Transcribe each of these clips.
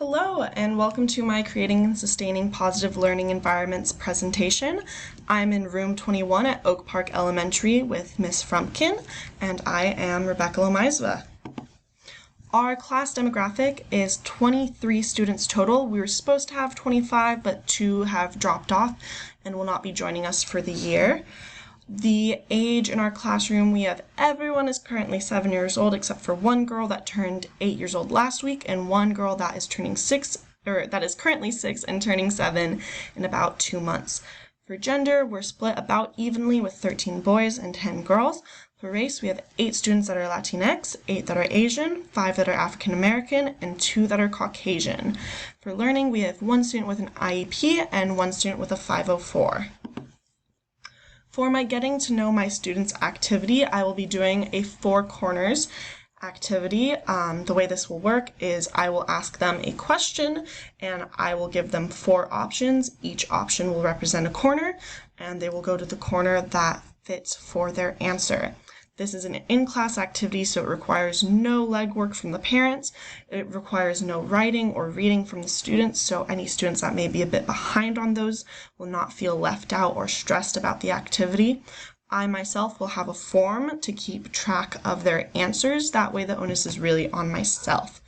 Hello, and welcome to my Creating and Sustaining Positive Learning Environments presentation. I'm in room 21 at Oak Park Elementary with Miss Frumpkin, and I am Rebecca Lomaizva. Our class demographic is 23 students total. We were supposed to have 25, but 2 have dropped off and will not be joining us for the year. The age in our classroom, we have everyone is currently 7 years old except for one girl that turned 8 years old last week and one girl that is turning 6, or that is currently 6 and turning 7 in about 2 months. For gender, we're split about evenly with 13 boys and 10 girls. For race, we have 8 students that are Latinx, 8 that are Asian, 5 that are African American, and 2 that are Caucasian. For learning, we have 1 student with an IEP and 1 student with a 504. For my Getting to Know My Students activity, I will be doing a 4 corners activity. The way this will work is I will ask them a question and I will give them 4 options. Each option will represent a corner and they will go to the corner that fits for their answer. This is an in-class activity, so it requires no legwork from the parents. It requires no writing or reading from the students, so any students that may be a bit behind on those will not feel left out or stressed about the activity. I myself will have a form to keep track of their answers. That way the onus is really on myself.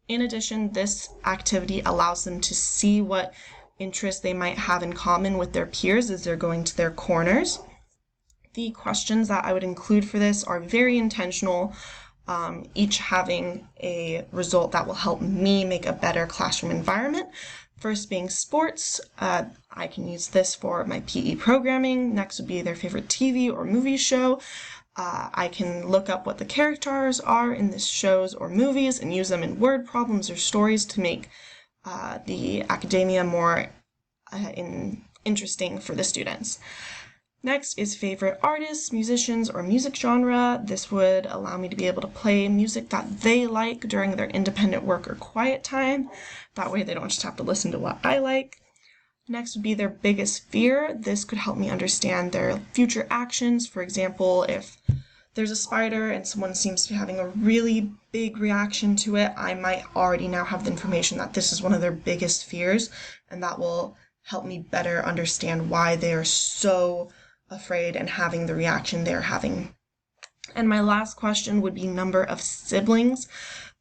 In addition, this activity allows them to see what interests they might have in common with their peers as they're going to their corners. The questions that I would include for this are very intentional, each having a result that will help me make a better classroom environment. First being sports, I can use this for my PE programming. Next would be their favorite TV or movie show. I can look up what the characters are in this shows or movies and use them in word problems or stories to make the academia more interesting for the students. Next is favorite artists, musicians, or music genre. This would allow me to be able to play music that they like during their independent work or quiet time. That way they don't just have to listen to what I like. Next would be their biggest fear. This could help me understand their future actions. For example, if there's a spider and someone seems to be having a really big reaction to it, I might already now have the information that this is one of their biggest fears, and that will help me better understand why they are so afraid and having the reaction they're having. And my last question would be number of siblings.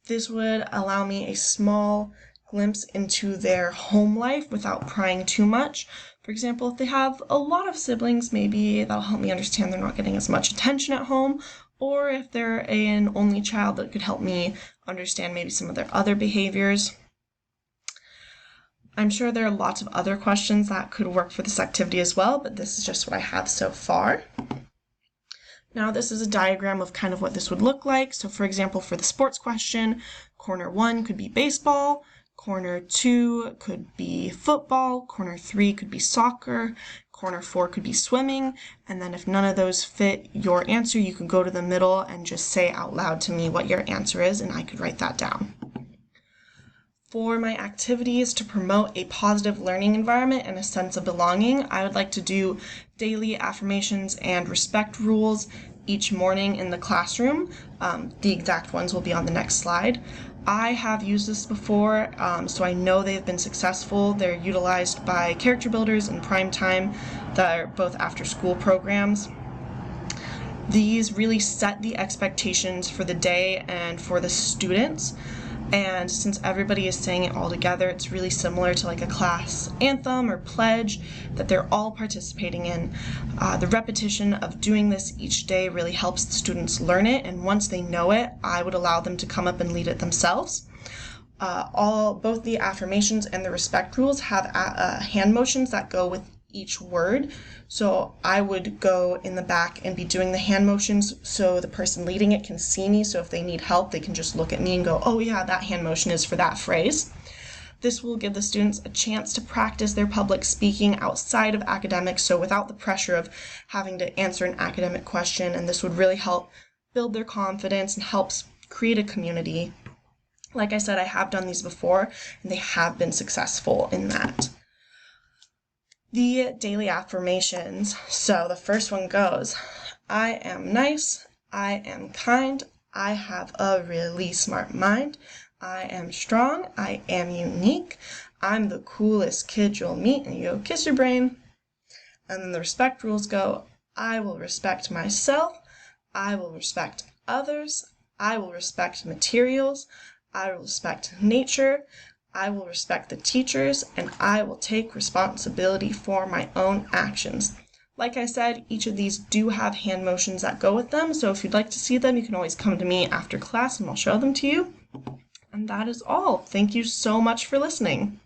This would allow me a small glimpse into their home life without prying too much. For example, if they have a lot of siblings, maybe that'll help me understand they're not getting as much attention at home. Or if they're an only child, that could help me understand maybe some of their other behaviors. I'm sure there are lots of other questions that could work for this activity as well, but this is just what I have so far. Now this is a diagram of kind of what this would look like. So for example, for the sports question, corner 1 could be baseball, corner 2 could be football, corner 3 could be soccer, corner 4 could be swimming, and then if none of those fit your answer, you could go to the middle and just say out loud to me what your answer is, and I could write that down. For my activities to promote a positive learning environment and a sense of belonging, I would like to do daily affirmations and respect rules each morning in the classroom. The exact ones will be on the next slide. I have used this before, so I know they've been successful. They're utilized by character builders in prime time that are both after school programs. These really set the expectations for the day and for the students. And since everybody is saying it all together, it's really similar to like a class anthem or pledge that they're all participating in. The repetition of doing this each day really helps the students learn it, and once they know it, I would allow them to come up and lead it themselves. Both the affirmations and the respect rules have hand motions that go with each word. So I would go in the back and be doing the hand motions so the person leading it can see me. So if they need help, they can just look at me and go, oh yeah, that hand motion is for that phrase. This will give the students a chance to practice their public speaking outside of academics, so without the pressure of having to answer an academic question, and this would really help build their confidence and helps create a community. Like I said, I have done these before, and they have been successful in that. The daily affirmations. So the first one goes, I am nice, I am kind, I have a really smart mind, I am strong. I am unique. I'm the coolest kid you'll meet. And you go, kiss your brain. And then the respect rules go, I will respect myself. I will respect others. I will respect materials. I will respect nature. I will respect the teachers. And I will take responsibility for my own actions. Like I said, each of these do have hand motions that go with them. So if you'd like to see them, you can always come to me after class and I'll show them to you. And that is all. Thank you so much for listening.